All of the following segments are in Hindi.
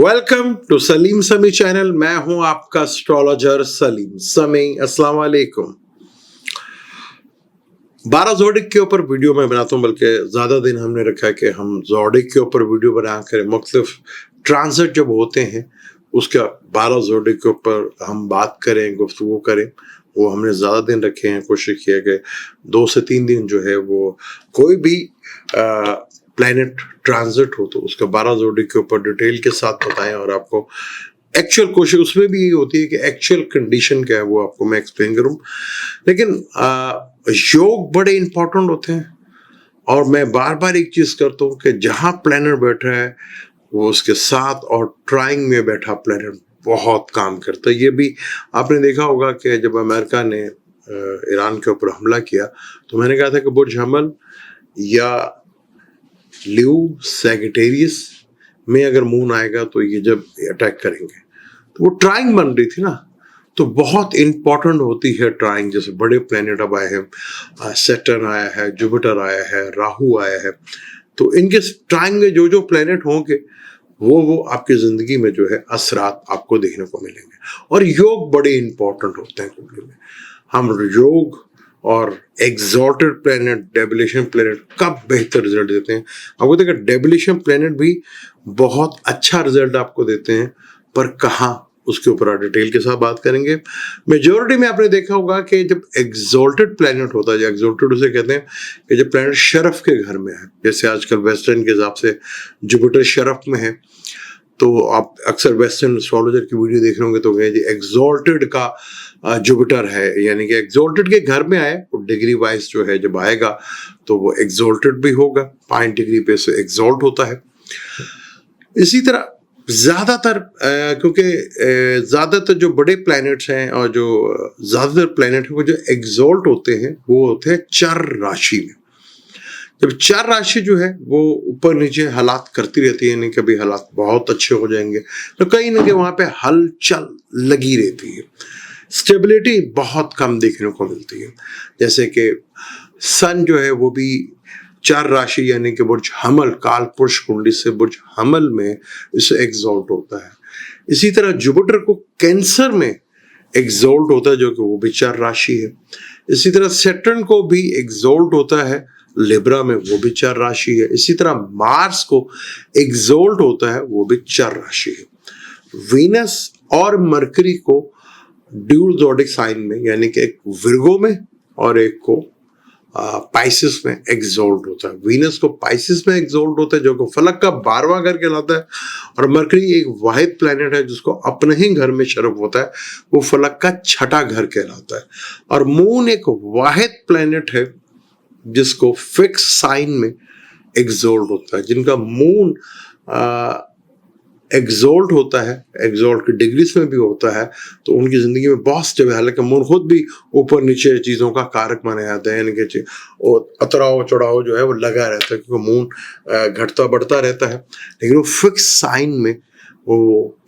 वेलकम टू सलीम समी चैनल। मैं हूं आपका एस्ट्रोलॉजर सलीम समी। अस्सलाम वालेकुम। 12 जोडिक के ऊपर वीडियो मैं बनाता हूं, बल्कि ज़्यादा दिन हमने रखा है कि हम जोडिक के ऊपर वीडियो बना करें। मुख्तलिफ ट्रांजिट जब होते हैं उसका 12 जोडिक के ऊपर हम बात करें, गुफ्तगू करें। वो हमने ज़्यादा दिन रखे हैं। कोशिश किया कि 2 से 3 दिन जो है वो कोई भी प्लैनेट ट्रांजिट हो तो उसका 12 जोड़ी के ऊपर डिटेल के साथ बताएं, और आपको एक्चुअल कोशिश उसमें भी यही होती है कि एक्चुअल कंडीशन क्या है वो आपको मैं एक्सप्लेन करूं। लेकिन योग बड़े इंपॉर्टेंट होते हैं, और मैं बार बार एक चीज करता हूं कि जहां प्लैनेट बैठा है वो उसके साथ और ट्राइंग में बैठा प्लैनेट बहुत काम करता है। ये भी आपने देखा होगा कि जब अमेरिका ने ईरान के ऊपर हमला किया तो मैंने कहा था कि बुर्ज हमल या लियो सैजिटेरियस में अगर मून आएगा तो ये जब अटैक करेंगे, तो वो ट्राइंग बन रही थी ना, तो बहुत इंपॉर्टेंट होती है ट्राइंग। जैसे बड़े प्लेनेट अब आए हैं, सैटर्न आया है, जुपिटर आया है, राहु आया है, तो इनके ट्राइंग में जो जो प्लेनेट होंगे वो आपकी जिंदगी में जो है असरात आपको देखने को मिलेंगे। और योग बड़े इंपॉर्टेंट होते हैं कुंडली में। हम योग और एग्जॉल्टेड प्लैनेट, डेबिलेशन प्लैनेट कब बेहतर रिजल्ट देते हैं। आपको देखा डेबिलेशन प्लैनेट भी बहुत अच्छा रिजल्ट आपको देते हैं, पर कहाँ उसके ऊपर डिटेल के साथ बात करेंगे। मेजोरिटी में आपने देखा होगा कि जब एग्जॉल्टेड प्लैनेट होता है, एग्जॉल्टेड उसे कहते हैं कि जब प्लैनेट शरफ के घर में है, जैसे आजकल वेस्टर्न के हिसाब से जुपिटर शरफ में है, तो आप अक्सर वेस्टर्न एस्ट्रोलॉजर की वीडियो देख रहे होंगे तो कहें जी एग्जॉल्टेड का जुपिटर है, यानी कि एग्जॉल्टेड के घर में आए, वो डिग्री वाइज जो है जब आएगा तो वो एग्जॉल्टेड भी होगा, 5 डिग्री पे से एग्जॉल्ट होता है। इसी तरह ज्यादातर क्योंकि ज्यादातर जो बड़े प्लैनेट्स हैं और जो ज्यादातर प्लैनेट है वो जो एग्जॉल्ट होते हैं वो होते हैं चर राशि में। जब चार राशि जो है वो ऊपर नीचे हालात करती रहती है, नहीं कभी हालात बहुत अच्छे हो जाएंगे तो कहीं ना कहीं वहां पे हलचल लगी रहती है, स्टेबिलिटी बहुत कम देखने को मिलती है। जैसे कि सन जो है वो भी चार राशि यानी कि बुर्ज हमल, काल पुरुष कुंडली से बुर्ज हमल में इसे एग्जॉल्ट होता है। इसी तरह जुपिटर को कैंसर में एग्जॉल्ट होता है, जो कि वो भी चार राशि है। इसी तरह सैटर्न को भी एग्जॉल्ट होता है लिब्रा में, वो भी चार राशि है। इसी तरह मार्स को एग्जॉल्ट होता है, वो भी चार राशि है। वीनस और मरकरी को ड्यूल ज़ोडिक साइन में, यानी कि एक विर्गो में और एक को पाइसिस में एग्जॉल्ट होता है। वीनस को पाइसिस में एग्जॉल्ट होता है, जो कि फलक का 12वां घर कहलाता है, और मरकरी एक वाहिद प्लैनेट है जिसको अपने ही घर में शरफ होता है, वो फलक का 6ठा घर कहलाता है। और मून एक वाहिद प्लैनेट है जिसको फिक्स साइन में एग्जॉल्ट होता है। जिनका मून एग्जॉल्ट होता है, एग्जॉल्ट की डिग्रीज में भी होता है, तो उनकी जिंदगी में बहुत स्टेबल, हालांकि मून खुद भी ऊपर नीचे चीजों का कारक माना जाता है, यानी कि उतराव चढ़ाव जो है वो लगा रहता है, क्योंकि मून घटता बढ़ता रहता है, लेकिन वो फिक्स साइन में वो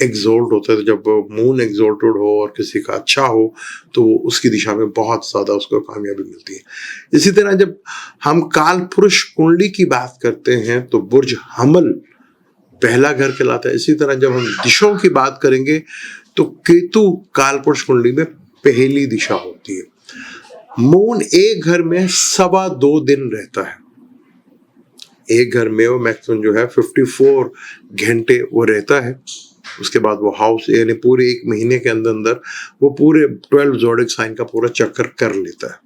एग्जॉल्ट होता है। तो जब मून एग्जॉल्टेड हो और किसी का अच्छा हो तो उसकी दिशा में बहुत ज्यादा उसको कामयाबी मिलती है। इसी तरह जब हम काल पुरुष कुंडली की बात करते हैं तो बुर्ज हमल पहला घर कहलाता है। इसी तरह जब हम दिशाओं की बात करेंगे तो केतु काल पुरुष कुंडली में पहली दिशा होती है। मून एक घर में 2.25 दिन रहता है, एक घर में वो मैक्सिमम जो है 54 घंटे वो रहता है। उसके बाद वो हाउस यानी पूरे एक महीने के अंदर अंदर वो पूरे 12 ज़ोडिक साइन का पूरा चक्कर कर लेता है।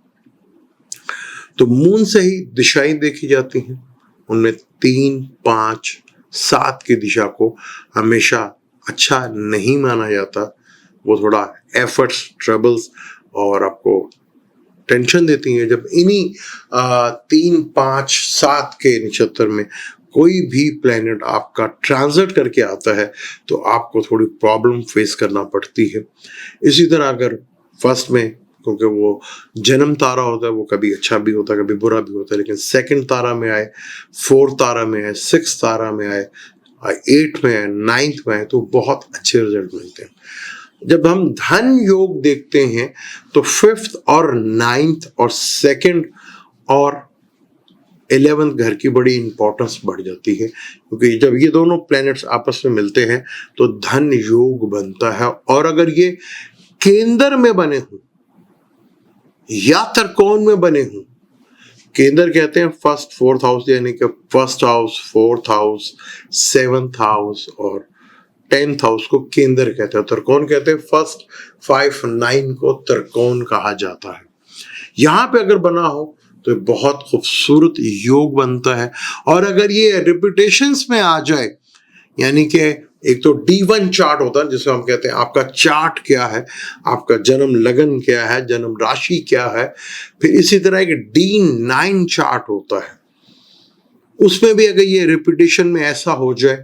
तो मून से ही दिशाएं देखी जाती हैं, उनमें 3, 5, 7 की दिशा को हमेशा अच्छा नहीं माना जाता। वो थोड़ा एफर्ट्स, ट्रबल्स और आपको टेंशन देती हैं। जब इन्हीं 3, 5, 7 के नक्षत्र में कोई भी प्लैनेट आपका ट्रांजिट करके आता है तो आपको थोड़ी प्रॉब्लम फेस करना पड़ती है। इसी तरह अगर फर्स्ट में, क्योंकि वो जन्म तारा होता है, वो कभी अच्छा भी होता है कभी बुरा भी होता है, लेकिन सेकंड तारा में आए, 4th तारा में आए, 6th तारा में आए, 8th में आए, 9th में आए, तो बहुत अच्छे रिजल्ट मिलते हैं। जब हम धन योग देखते हैं तो 5th और 9th और 2nd और 11th घर की बड़ी इंपॉर्टेंस बढ़ जाती है, क्योंकि जब ये दोनों प्लैनेट्स आपस में मिलते हैं तो धन योग बनता है। और अगर ये केंद्र में बने हों या त्रिकोण में बने हों, केंद्र कहते हैं फर्स्ट फोर्थ हाउस, यानी कि first house, fourth house, seventh house और 10th हाउस को केंद्र कहते हैं। त्रिकोण कहते हैं फर्स्ट 5 9 को त्रिकोण कहा जाता है। यहां पे अगर बना हो तो बहुत खूबसूरत योग बनता है। और अगर ये रिपीटेशंस में आ जाए, यानी कि एक तो D1 चार्ट होता है जिसको हम कहते हैं आपका चार्ट क्या है, आपका जन्म लगन क्या है, जन्म राशि क्या है। फिर इसी तरह एक D9 चार्ट होता है, उसमें भी अगर ये रिपीटेशन में ऐसा हो जाए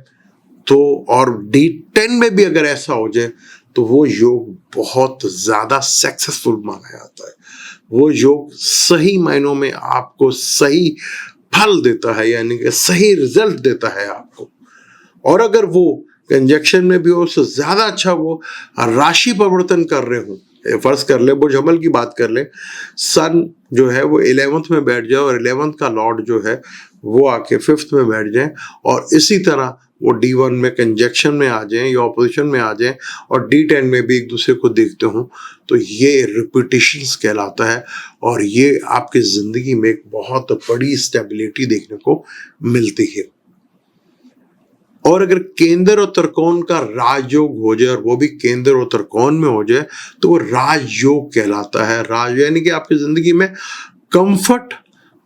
तो, और D10 में भी अगर ऐसा हो जाए तो वो योग बहुत ज्यादा सक्सेसफुल माना जाता है। वो योग सही मायनों में आपको सही फल देता है, यानी कि सही रिजल्ट देता है आपको। और अगर वो कंजक्शन में भी हो, उससे ज्यादा अच्छा वो राशि परिवर्तन कर रहे हो। फर्ज कर ले, बुर्ज हमल की बात कर ले, सन जो है वो 11th में बैठ जाए और 11th का लॉर्ड जो है वो आके 5th में बैठ जाए, और इसी तरह वो D1 में कंजक्शन में आ जाएं या ऑपोजिशन में आ जाएं और D10 में भी एक दूसरे को देखते हो, तो ये रिपीटिशंस कहलाता है। और ये आपकी जिंदगी में एक बहुत बड़ी स्टेबिलिटी देखने को मिलती है। और अगर केंद्र और त्रिकोण का राजयोग हो जाए, और वो भी केंद्र और त्रिकोण में हो जाए, तो वो राजयोग कहलाता है। राज यानी कि आपकी जिंदगी में कंफर्ट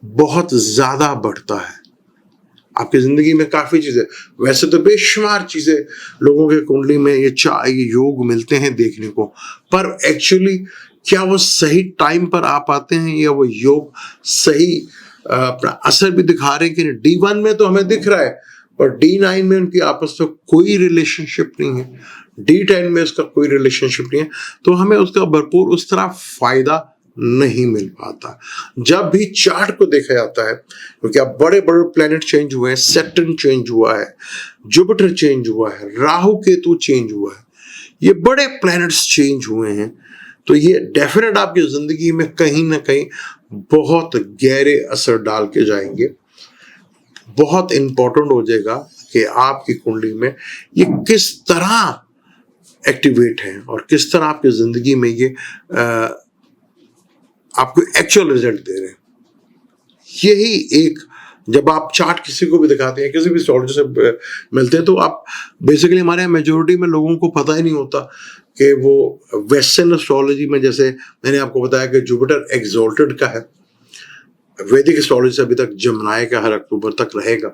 बहुत ज्यादा बढ़ता है। आपकी जिंदगी में काफी चीजें, वैसे तो बेशुमार चीजें लोगों के कुंडली में ये योग मिलते हैं देखने को, पर एक्चुअली क्या वो सही टाइम पर आ पाते हैं, या वो योग सही अपना असर भी दिखा रहे हैं कि नहीं। D1 में तो हमें दिख रहा है, पर D9 में उनकी आपस में कोई रिलेशनशिप नहीं है, D10 में उसका कोई रिलेशनशिप नहीं है, तो हमें उसका भरपूर उस तरह फायदा नहीं मिल पाता। जब भी चार्ट को देखा जाता है, क्योंकि अब बड़े बड़े प्लेनेट चेंज हुए हैं, सैटर्न चेंज हुआ है, जुपिटर चेंज हुआ है, राहु केतु चेंज हुआ है, ये बड़े प्लैनेट्स चेंज हुए हैं, तो ये डेफिनेट आपकी जिंदगी में कहीं ना कहीं बहुत गहरे असर डाल के जाएंगे। बहुत इंपॉर्टेंट हो जाएगा कि आपकी कुंडली में ये किस तरह एक्टिवेट है और किस तरह आपकी जिंदगी में ये आपको एक्चुअल रिजल्ट दे रहे हैं। यही एक, जब आप चार्ट किसी को भी दिखाते हैं, किसी भी एस्ट्रोलॉजर से मिलते हैं, तो आप बेसिकली, हमारे यहाँ मेजोरिटी में लोगों को पता ही नहीं होता कि वो वेस्टर्न एस्ट्रोलॉजी में, जैसे मैंने आपको बताया कि जुपिटर एक्सॉल्टेड का है, वैदिक एस्ट्रोलॉजी से अभी तक जमनाय का हर अक्टूबर तक रहेगा।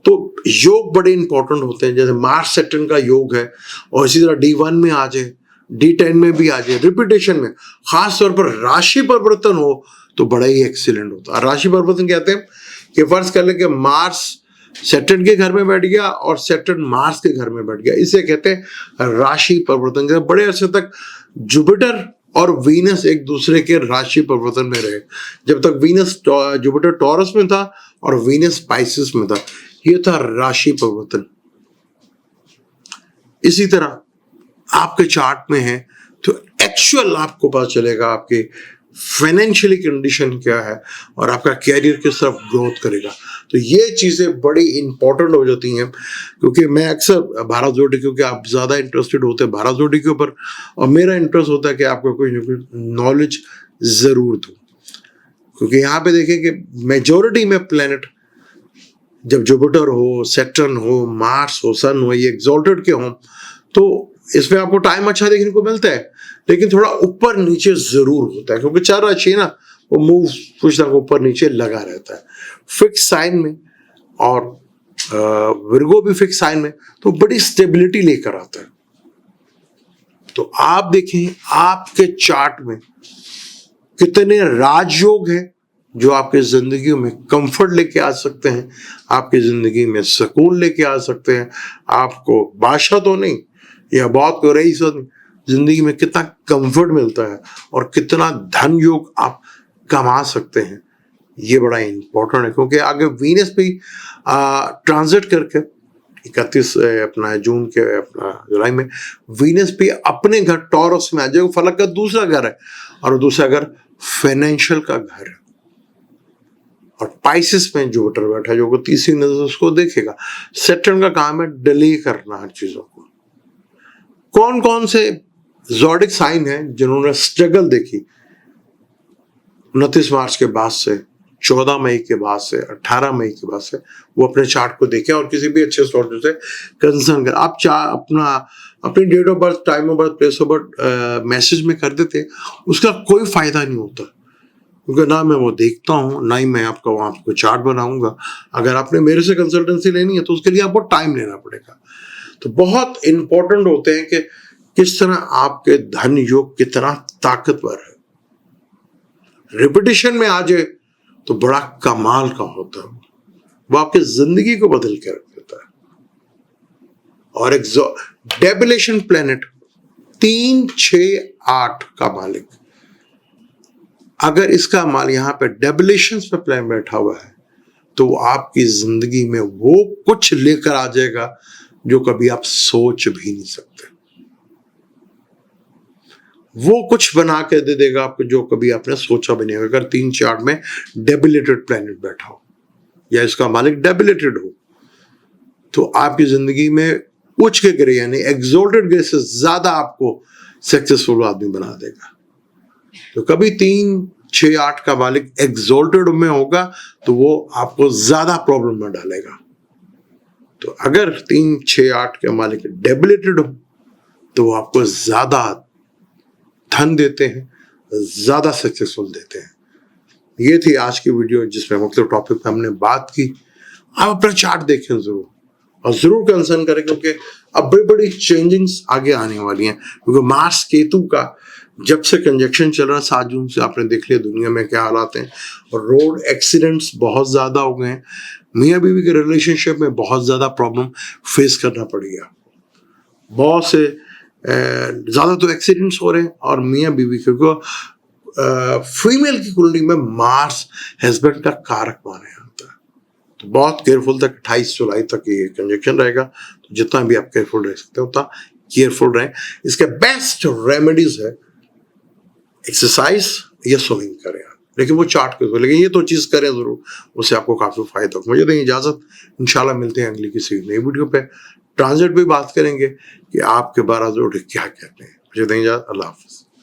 तो योग बड़े इंपॉर्टेंट होते हैं, जैसे मार्स सैटर्न का योग है, और इसी तरह D1 में आ जाए, D10 में भी आ जाए, रिपीटेशन में, खास तौर पर राशि परिवर्तन हो तो बड़ा ही एक्सीलेंट होता है। राशि परिवर्तन कहते हैं कि फर्ज कर ले कि मार्स सैटर्न के घर में बैठ गया और सैटर्न मार्स के घर में बैठ गया, इसे कहते हैं राशि परिवर्तन। जैसे बड़े अरसे तक जुपिटर और वीनस एक दूसरे के राशि परिवर्तन में रहे, जब तक वीनस जुपिटर टॉरस में था और वीनस स्पाइसिस में था, ये था राशि परिवर्तन। इसी तरह आपके चार्ट में है तो एक्चुअल आपको पता चलेगा आपके फाइनेंशियली कंडीशन क्या है और आपका कैरियर किस तरफ ग्रोथ करेगा। तो ये चीजें बड़ी इंपॉर्टेंट हो जाती हैं, क्योंकि मैं अक्सर भारत जोड़ी, क्योंकि आप ज्यादा इंटरेस्टेड होते हैं भारत जोड़ी के ऊपर, और मेरा इंटरेस्ट होता है कि आपको कोई नॉलेज जरूर दूं। क्योंकि यहाँ पे देखें कि मेजोरिटी में प्लेनेट, जब जुपिटर हो, सैटर्न हो, मार्स हो, सन हो, ये एक्सॉल्टेड के हों, तो इसमें आपको टाइम अच्छा देखने को मिलता है, लेकिन थोड़ा ऊपर नीचे जरूर होता है, क्योंकि चार राशि ना वो मूव कुछ ना ऊपर नीचे लगा रहता है फिक्स साइन में, और विर्गो भी फिक्स साइन में, तो बड़ी स्टेबिलिटी लेकर आता है। तो आप देखें आपके चार्ट में कितने राजयोग हैं जो आपके जिंदगी में कंफर्ट लेके आ सकते हैं, आपकी जिंदगी में सुकून लेके आ सकते हैं, आपको बादशाह तो नहीं या बहुत को रईस तो नहीं, जिंदगी में कितना कंफर्ट मिलता है और कितना धन योग आप कमा सकते हैं, ये बड़ा इंपॉर्टेंट है। क्योंकि आगे वीनस भी ट्रांजिट करके 31 अपना जून के अपना जुलाई में वीनस भी अपने घर टॉरस में आ जाएगा, फलक का दूसरा घर है, और दूसरा घर फाइनेंशियल का घर है। और पाइसिस में जुपिटर बैठा है जो को तीसरी नजर उसको देखेगा। सैटर्न का काम है डिले करना हर चीजों को। कौन कौन से ज़ोडिक साइन है जिन्होंने स्ट्रगल देखी 29 मार्च के बाद से, 14 मई के बाद से, 18 मई के बाद से, वो अपने चार्ट को देखें और किसी भी अच्छे सोर्स से कंसर्न कर। आप अपनी date of birth, time of birth, place of birth message में कर देते, उसका कोई फायदा नहीं होता, क्योंकि ना मैं वो देखता हूँ, ना ही मैं आपका वहाँ आपको चार्ट बनाऊंगा। अगर आपने मेरे से कंसल्टेंसी लेनी है तो उसके लिए आपको टाइम लेना पड़ेगा। तो बहुत इंपॉर्टेंट होते हैं कि किस तरह आपके धन योग कितना ताकतवर है। रिपीटिशन में आ जाए तो बड़ा कमाल का होता है, वो आपकी जिंदगी को बदल के रख देता है। और एक डेबिलेशन प्लेनेट 3, 6, 8 का मालिक, अगर इसका माल यहाँ पे डेबिलेशन पे प्लेन बैठा हुआ है तो वो आपकी जिंदगी में वो कुछ लेकर आ जाएगा जो कभी आप सोच भी नहीं सकते। वो कुछ बना के दे देगा आपको जो कभी आपने सोचा भी नहीं होगा। अगर 3 चार्ट में डेबिलेटेड प्लैनेट बैठा हो या इसका मालिक डेबिलेटेड हो तो आपकी जिंदगी में उच्च के ग्रह यानी एक्सोल्टेड ग्रह से ज्यादा आपको सक्सेसफुल आदमी बना देगा। तो कभी 3, 6, 8 का मालिक एक्सोल्टेड में होगा तो वो आपको ज्यादा प्रॉब्लम में डालेगा। तो अगर 3, 6, 8 के मालिक डेबिलेटेड हो तो वो आपको ज्यादा धन देते हैं, ज्यादा सक्सेसफुल देते हैं। ये थी आज की वीडियो जिसमें मुख्तलिफ टॉपिक पे हमने बात की। आप अपना चार्ट देखें जरूर और जरूर कंसर्न करें, क्योंकि अब बड़ी बड़ी चेंजिंग्स आगे आने वाली हैं। क्योंकि मार्स केतु का जब से कंजक्शन चल रहा है 7 जून से, आपने देख लिया दुनिया में क्या हालात हैं और रोड एक्सीडेंट्स बहुत ज्यादा हो गए हैं। मियाँ बीवी के रिलेशनशिप में बहुत ज्यादा प्रॉब्लम फेस करना पड़ेगा। बहुत से ज्यादा तो एक्सीडेंट्स हो रहे हैं और मियाँ बीवी क्योंकि फीमेल की कुंडली में मार्स हस्बैंड का कारक माना जाता है। तो बहुत केयरफुल तक 28 जुलाई तक ये कंजक्शन रहेगा। तो जितना भी आप केयरफुल रह सकते हो उतना केयरफुल रहें। इसके बेस्ट रेमेडीज है एक्सरसाइज या स्विमिंग करें, लेकिन वो चार्ट के, लेकिन ये तो चीज करें जरूर, उससे आपको काफी फायदा होगा। मुझे दें इजाजत, इंशाल्लाह मिलते हैं अगली किसी नई वीडियो पे। ट्रांजिट भी बात करेंगे कि आपके 12 जोड़े क्या कहते हैं। मुझे दें इजाजत, अल्लाह हाफिज।